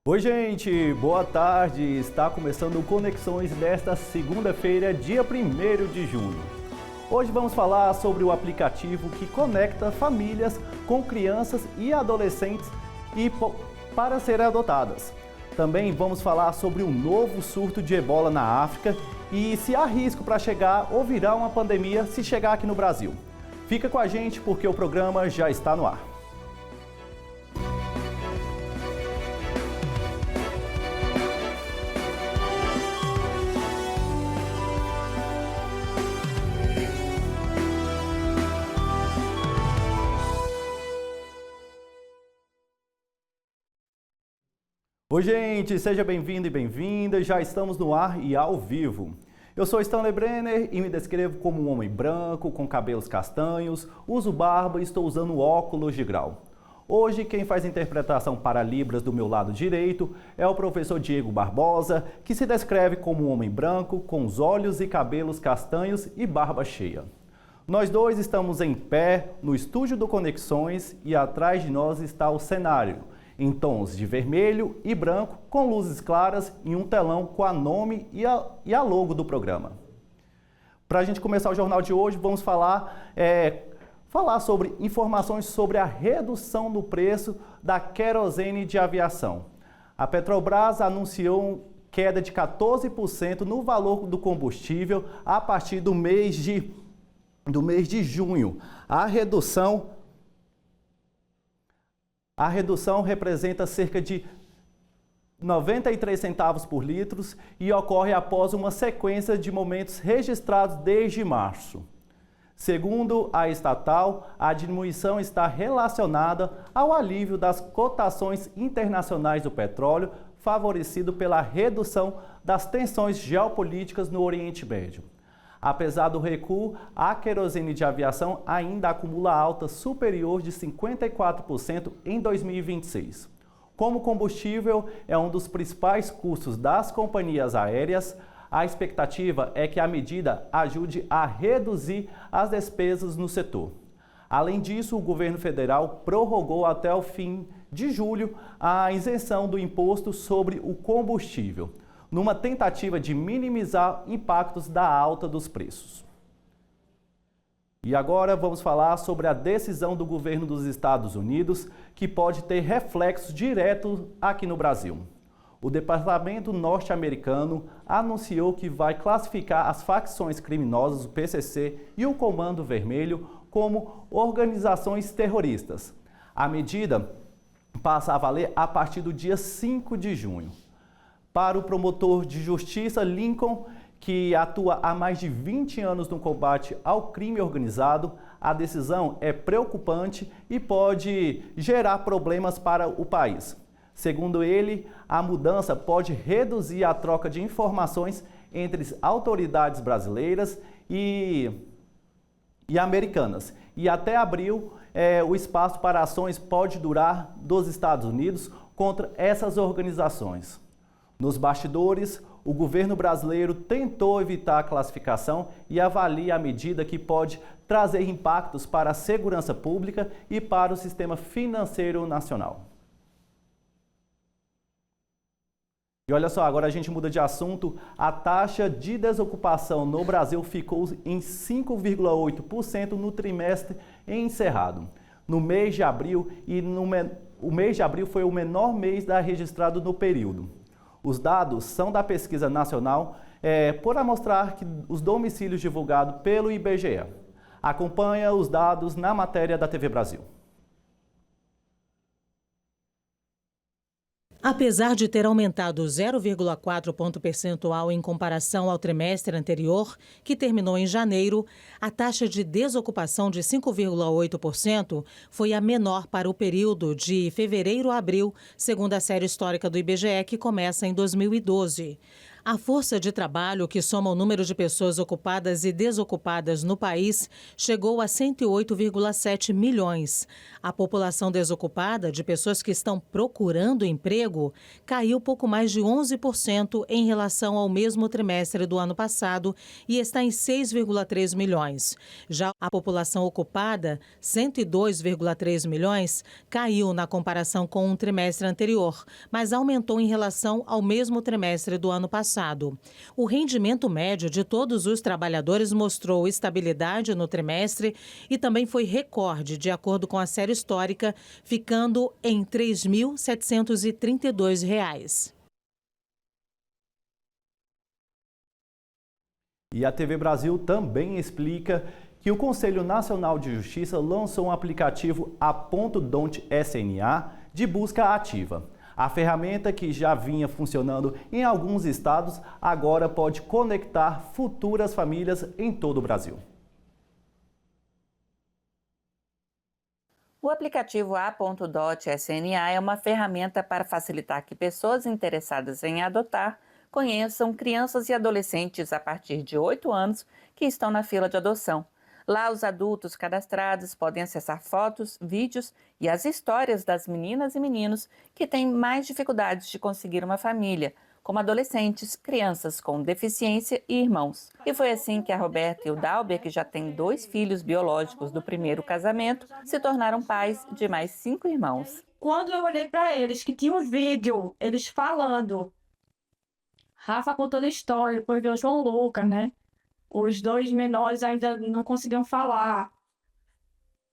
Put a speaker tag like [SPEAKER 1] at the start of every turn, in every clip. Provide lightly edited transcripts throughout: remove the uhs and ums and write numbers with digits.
[SPEAKER 1] Oi, gente, boa tarde. Está começando o Conexões desta segunda-feira, dia 1º de junho. Hoje vamos falar sobre o aplicativo que conecta famílias com crianças e adolescentes para serem adotadas. Também vamos falar sobre um novo surto de ebola na África e se há risco para chegar ou virar uma pandemia se chegar aqui no Brasil. Fica com a gente porque o programa já está no ar. Oi, gente, seja bem-vindo e bem-vinda. Já estamos no ar e ao vivo. Eu sou Stanley Brenner e me descrevo como um homem branco, com cabelos castanhos, uso barba e estou usando óculos de grau. Hoje, quem faz interpretação para Libras do meu lado direito é o professor Diego Barbosa, que se descreve como um homem branco, com os olhos e cabelos castanhos e barba cheia. Nós dois estamos em pé no estúdio do Conexões e atrás de nós está o cenário, em tons de vermelho e branco, com luzes claras e um telão com a nome e a logo do programa. Para a gente começar o jornal de hoje, vamos falar sobre informações sobre a redução no preço da querosene de aviação. A Petrobras anunciou queda de 14% no valor do combustível a partir do mês de junho. A redução representa cerca de 93 centavos por litro e ocorre após uma sequência de momentos registrados desde março. Segundo a estatal, a diminuição está relacionada ao alívio das cotações internacionais do petróleo, favorecido pela redução das tensões geopolíticas no Oriente Médio. Apesar do recuo, a querosene de aviação ainda acumula alta superior de 54% em 2026. Como combustível é um dos principais custos das companhias aéreas, a expectativa é que a medida ajude a reduzir as despesas no setor. Além disso, o governo federal prorrogou até o fim de julho a isenção do imposto sobre o combustível, numa tentativa de minimizar impactos da alta dos preços. E agora vamos falar sobre a decisão do governo dos Estados Unidos, que pode ter reflexos diretos aqui no Brasil. O Departamento norte-americano anunciou que vai classificar as facções criminosas, o PCC e o Comando Vermelho, como organizações terroristas. A medida passa a valer a partir do dia 5 de junho. Para o promotor de justiça Lincoln, que atua há mais de 20 anos no combate ao crime organizado, a decisão é preocupante e pode gerar problemas para o país. Segundo ele, a mudança pode reduzir a troca de informações entre autoridades brasileiras e americanas. E até abril, o espaço para ações pode durar dos Estados Unidos contra essas organizações. Nos bastidores, o governo brasileiro tentou evitar a classificação e avalia a medida que pode trazer impactos para a segurança pública e para o sistema financeiro nacional. E olha só, agora a gente muda de assunto. A taxa de desocupação no Brasil ficou em 5,8% no trimestre encerrado. No mês de abril, o mês de abril foi o menor mês registrado no período. Os dados são da pesquisa nacional por amostrar que os domicílios divulgados pelo IBGE. Acompanha os dados na matéria da TV Brasil.
[SPEAKER 2] Apesar de ter aumentado 0,4 ponto percentual em comparação ao trimestre anterior, que terminou em janeiro, a taxa de desocupação de 5,8% foi a menor para o período de fevereiro a abril, segundo a série histórica do IBGE, que começa em 2012. A força de trabalho, que soma o número de pessoas ocupadas e desocupadas no país, chegou a 108,7 milhões. A população desocupada, de pessoas que estão procurando emprego, caiu pouco mais de 11% em relação ao mesmo trimestre do ano passado e está em 6,3 milhões. Já a população ocupada, 102,3 milhões, caiu na comparação com um trimestre anterior, mas aumentou em relação ao mesmo trimestre do ano passado. O rendimento médio de todos os trabalhadores mostrou estabilidade no trimestre e também foi recorde, de acordo com a série histórica, ficando em R$ 3.732.
[SPEAKER 1] E a TV Brasil também explica que o Conselho Nacional de Justiça lançou um aplicativo A.Don't SNA de busca ativa. A ferramenta, que já vinha funcionando em alguns estados, agora pode conectar futuras famílias em todo o Brasil.
[SPEAKER 3] O aplicativo A.Dot SNA é uma ferramenta para facilitar que pessoas interessadas em adotar conheçam crianças e adolescentes a partir de 8 anos que estão na fila de adoção. Lá, os adultos cadastrados podem acessar fotos, vídeos e as histórias das meninas e meninos que têm mais dificuldades de conseguir uma família, como adolescentes, crianças com deficiência e irmãos. E foi assim que a Roberta e o Dalber, que já têm 2 filhos biológicos do primeiro casamento, se tornaram pais de mais 5 irmãos.
[SPEAKER 4] Quando eu olhei para eles, que tinha um vídeo, eles falando, Rafa contando história, porque o João Lucas, né? Os 2 menores ainda não conseguiam falar.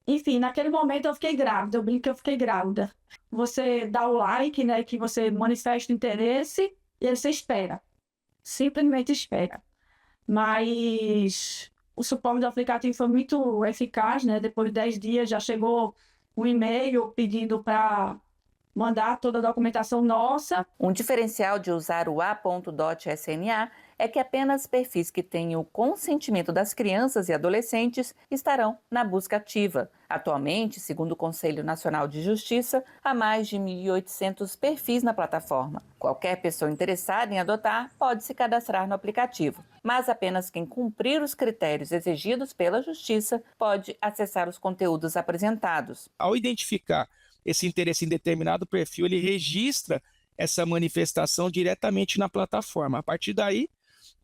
[SPEAKER 4] Enfim, naquele momento eu fiquei grávida, eu brinco que eu fiquei grávida. Você dá o like, né, que você manifesta o interesse e aí você espera. Simplesmente espera. Mas o suporte do aplicativo foi muito eficaz, né? Depois de 10 dias já chegou um e-mail pedindo para mandar toda a documentação nossa.
[SPEAKER 3] Um diferencial de usar o A.Dot SNA é que apenas perfis que tenham o consentimento das crianças e adolescentes estarão na busca ativa. Atualmente, segundo o Conselho Nacional de Justiça, há mais de 1.800 perfis na plataforma. Qualquer pessoa interessada em adotar pode se cadastrar no aplicativo, mas apenas quem cumprir os critérios exigidos pela Justiça pode acessar os conteúdos apresentados.
[SPEAKER 5] Ao identificar esse interesse em determinado perfil, ele registra essa manifestação diretamente na plataforma. A partir daí,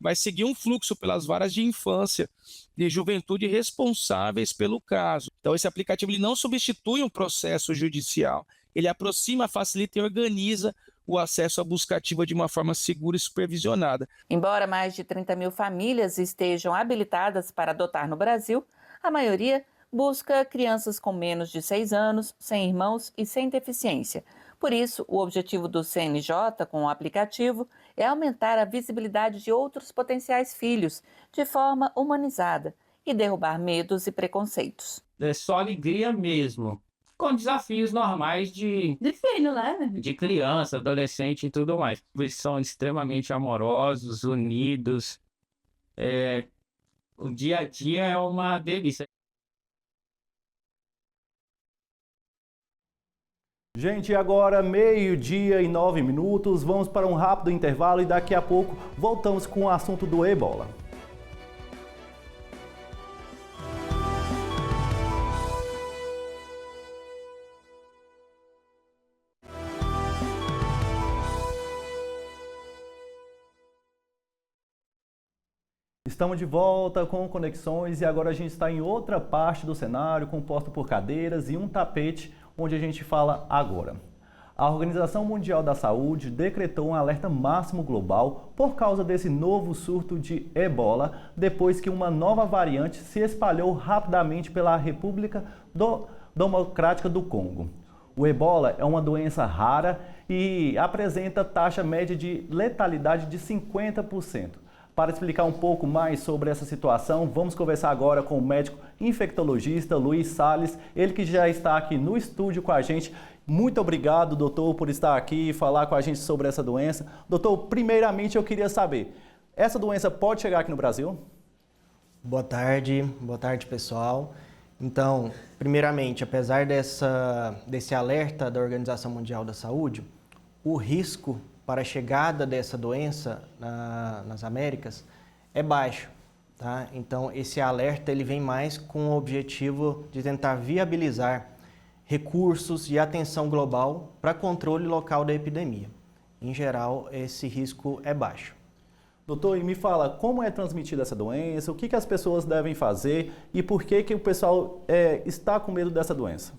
[SPEAKER 5] vai seguir um fluxo pelas varas de infância, de juventude responsáveis pelo caso. Então, esse aplicativo ele não substitui um processo judicial. Ele aproxima, facilita e organiza o acesso à busca ativa de uma forma segura e supervisionada.
[SPEAKER 3] Embora mais de 30 mil famílias estejam habilitadas para adotar no Brasil, a maioria busca crianças com menos de 6 anos, sem irmãos e sem deficiência. Por isso, o objetivo do CNJ com o aplicativo é aumentar a visibilidade de outros potenciais filhos de forma humanizada e derrubar medos e preconceitos.
[SPEAKER 6] É só alegria mesmo, com desafios normais de
[SPEAKER 4] filho, né?
[SPEAKER 6] de criança, adolescente e tudo mais. Eles são extremamente amorosos, unidos. O dia a dia é uma delícia.
[SPEAKER 1] Gente, agora 12:09, vamos para um rápido intervalo e daqui a pouco voltamos com o assunto do Ebola. Estamos de volta com Conexões e agora a gente está em outra parte do cenário, composto por cadeiras e um tapete, onde a gente fala agora. A Organização Mundial da Saúde decretou um alerta máximo global por causa desse novo surto de Ebola, depois que uma nova variante se espalhou rapidamente pela República Democrática do Congo. O Ebola é uma doença rara e apresenta taxa média de letalidade de 50%. Para explicar um pouco mais sobre essa situação, vamos conversar agora com o médico infectologista Luiz Salles, ele que já está aqui no estúdio com a gente. Muito obrigado, doutor, por estar aqui e falar com a gente sobre essa doença. Doutor, primeiramente eu queria saber, essa doença pode chegar aqui no Brasil?
[SPEAKER 7] Boa tarde pessoal. Então, primeiramente, apesar desse alerta da Organização Mundial da Saúde, o risco para a chegada dessa doença nas Américas é baixo. Tá? Então, esse alerta ele vem mais com o objetivo de tentar viabilizar recursos e atenção global para controle local da epidemia. Em geral, esse risco é baixo.
[SPEAKER 1] Doutor, e me fala, como é transmitida essa doença, o que as pessoas devem fazer e por que o pessoal está com medo dessa doença?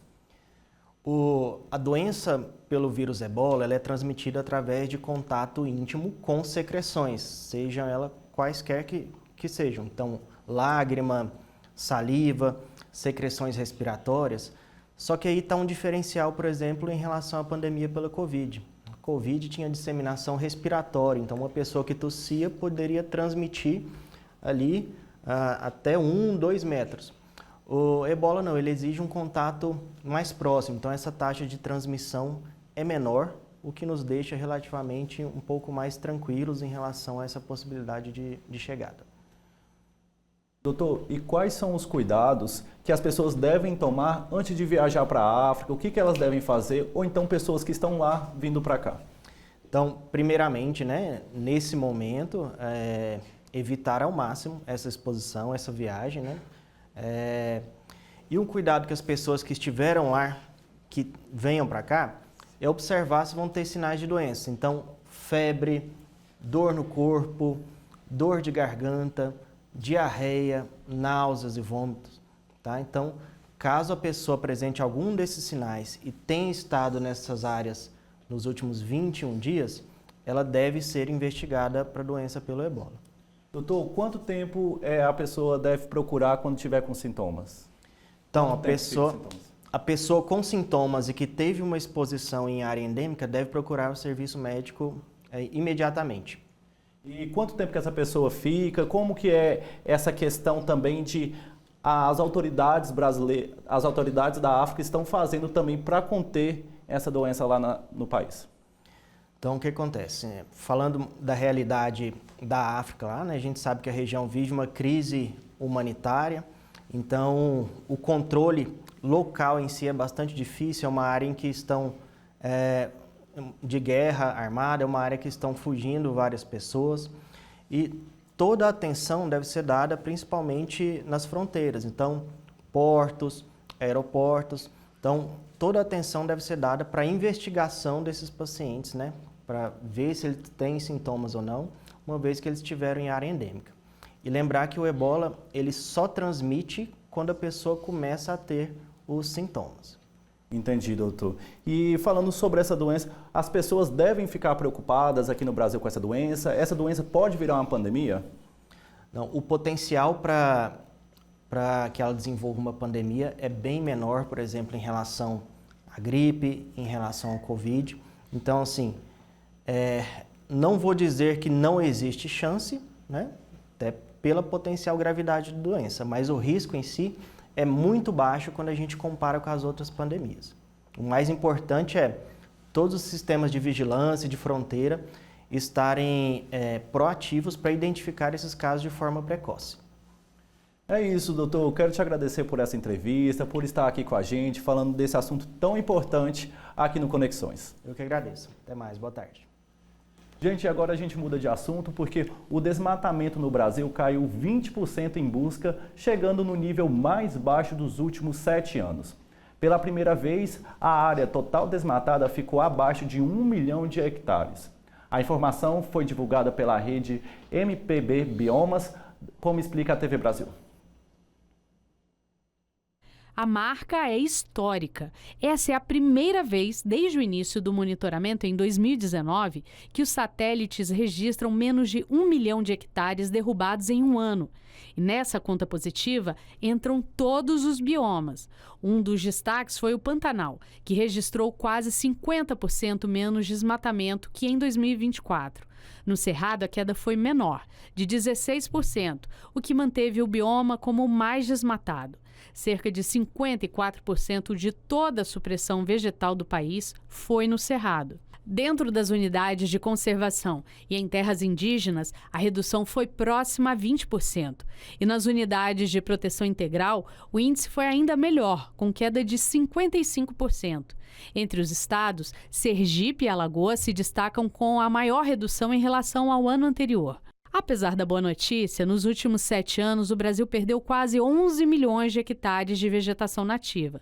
[SPEAKER 7] A doença pelo vírus ebola ela é transmitida através de contato íntimo com secreções, sejam elas quaisquer que sejam. Então, lágrima, saliva, secreções respiratórias. Só que aí está um diferencial, por exemplo, em relação à pandemia pela Covid. A Covid tinha disseminação respiratória, então uma pessoa que tossia poderia transmitir ali até 2 metros. O ebola não, ele exige um contato mais próximo, então essa taxa de transmissão é menor, o que nos deixa relativamente um pouco mais tranquilos em relação a essa possibilidade de chegada.
[SPEAKER 1] Doutor, e quais são os cuidados que as pessoas devem tomar antes de viajar para a África? O que elas devem fazer? Ou então pessoas que estão lá vindo para cá?
[SPEAKER 7] Então, primeiramente, né, nesse momento, evitar ao máximo essa exposição, essa viagem, né? E um cuidado que as pessoas que estiveram lá, que venham para cá, é observar se vão ter sinais de doença. Então, febre, dor no corpo, dor de garganta, diarreia, náuseas e vômitos. Tá? Então, caso a pessoa apresente algum desses sinais e tenha estado nessas áreas nos últimos 21 dias, ela deve ser investigada para a doença pelo ebola.
[SPEAKER 1] Doutor, quanto tempo a pessoa deve procurar quando tiver com sintomas?
[SPEAKER 7] Então, a pessoa com sintomas e que teve uma exposição em área endêmica deve procurar o serviço médico imediatamente.
[SPEAKER 1] E quanto tempo que essa pessoa fica? Como que é essa questão também de as autoridades brasileiras, as autoridades da África estão fazendo também para conter essa doença lá no país?
[SPEAKER 7] Então, o que acontece? Falando da realidade da África lá, né, a gente sabe que a região vive uma crise humanitária, então o controle local em si é bastante difícil, é uma área em que estão de guerra armada, é uma área que estão fugindo várias pessoas e toda a atenção deve ser dada principalmente nas fronteiras, então portos, aeroportos, então toda a atenção deve ser dada para a investigação desses pacientes, né, para ver se eles têm sintomas ou não, uma vez que eles estiveram em área endêmica. E lembrar que o ebola ele só transmite quando a pessoa começa a ter os sintomas.
[SPEAKER 1] Entendi, doutor. E falando sobre essa doença, as pessoas devem ficar preocupadas aqui no Brasil com essa doença? Essa doença pode virar uma pandemia?
[SPEAKER 7] Não, o potencial para que ela desenvolva uma pandemia é bem menor, por exemplo, em relação à gripe, em relação ao Covid. Então, assim, não vou dizer que não existe chance, né, até pela potencial gravidade da doença, mas o risco em si é muito baixo quando a gente compara com as outras pandemias. O mais importante é todos os sistemas de vigilância e de fronteira estarem proativos para identificar esses casos de forma precoce.
[SPEAKER 1] É isso, doutor. Eu quero te agradecer por essa entrevista, por estar aqui com a gente, falando desse assunto tão importante aqui no Conexões.
[SPEAKER 7] Eu que agradeço. Até mais. Boa tarde.
[SPEAKER 1] Gente, agora a gente muda de assunto porque o desmatamento no Brasil caiu 20% em busca, chegando no nível mais baixo dos últimos 7 anos. Pela primeira vez, a área total desmatada ficou abaixo de 1 milhão de hectares. A informação foi divulgada pela rede MPB Biomas, como explica a TV Brasil.
[SPEAKER 8] A marca é histórica. Essa é a primeira vez, desde o início do monitoramento em 2019, que os satélites registram menos de 1 milhão de hectares derrubados em um ano. E nessa conta positiva entram todos os biomas. Um dos destaques foi o Pantanal, que registrou quase 50% menos desmatamento que em 2024. No Cerrado, a queda foi menor, de 16%, o que manteve o bioma como o mais desmatado. Cerca de 54% de toda a supressão vegetal do país foi no Cerrado. Dentro das unidades de conservação e em terras indígenas, a redução foi próxima a 20%. E nas unidades de proteção integral, o índice foi ainda melhor, com queda de 55%. Entre os estados, Sergipe e Alagoas se destacam com a maior redução em relação ao ano anterior. Apesar da boa notícia, nos últimos 7 anos, o Brasil perdeu quase 11 milhões de hectares de vegetação nativa.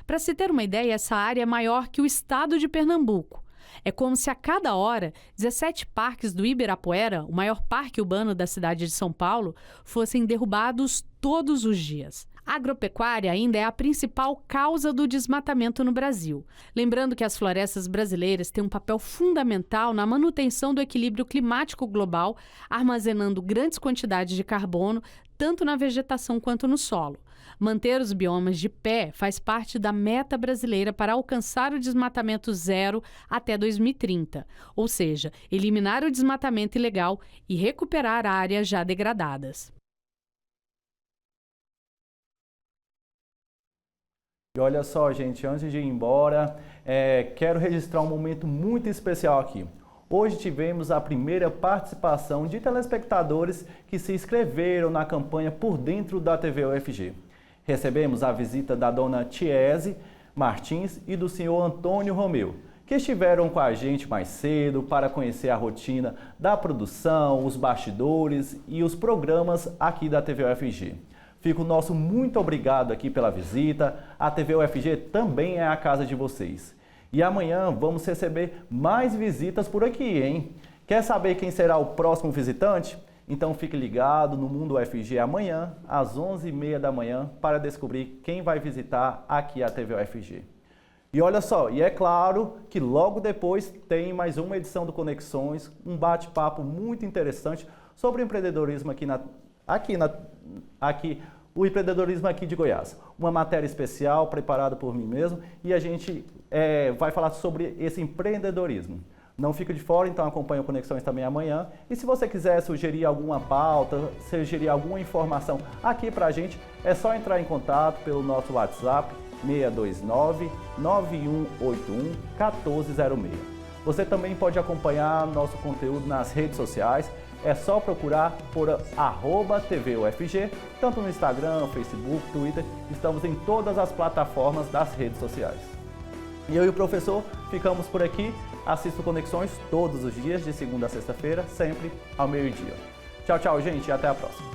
[SPEAKER 8] Para se ter uma ideia, essa área é maior que o estado de Pernambuco. É como se a cada hora, 17 parques do Ibirapuera, o maior parque urbano da cidade de São Paulo, fossem derrubados todos os dias. A agropecuária ainda é a principal causa do desmatamento no Brasil. Lembrando que as florestas brasileiras têm um papel fundamental na manutenção do equilíbrio climático global, armazenando grandes quantidades de carbono, tanto na vegetação quanto no solo. Manter os biomas de pé faz parte da meta brasileira para alcançar o desmatamento zero até 2030, ou seja, eliminar o desmatamento ilegal e recuperar áreas já degradadas.
[SPEAKER 1] E olha só, gente, antes de ir embora, quero registrar um momento muito especial aqui. Hoje tivemos a primeira participação de telespectadores que se inscreveram na campanha Por Dentro da TV UFG. Recebemos a visita da dona Tiese Martins e do senhor Antônio Romeu, que estiveram com a gente mais cedo para conhecer a rotina da produção, os bastidores e os programas aqui da TV UFG. Fica o nosso muito obrigado aqui pela visita. A TV UFG também é a casa de vocês. E amanhã vamos receber mais visitas por aqui, hein? Quer saber quem será o próximo visitante? Então fique ligado no Mundo UFG amanhã, às 11h30 da manhã, para descobrir quem vai visitar aqui a TV UFG. E olha só, e é claro que logo depois tem mais uma edição do Conexões, um bate-papo muito interessante sobre o empreendedorismo o empreendedorismo aqui de Goiás. Uma matéria especial preparada por mim mesmo e a gente vai falar sobre esse empreendedorismo. Não fica de fora, então acompanhe o Conexões também amanhã. E se você quiser sugerir alguma pauta, sugerir alguma informação aqui pra gente, é só entrar em contato pelo nosso WhatsApp 629-9181-1406. Você também pode acompanhar nosso conteúdo nas redes sociais. É só procurar por @TVUFG, tanto no Instagram, Facebook, Twitter. Estamos em todas as plataformas das redes sociais. E eu e o professor ficamos por aqui. Assisto Conexões todos os dias, de segunda a sexta-feira, sempre ao meio-dia. Tchau, tchau, gente, e até a próxima.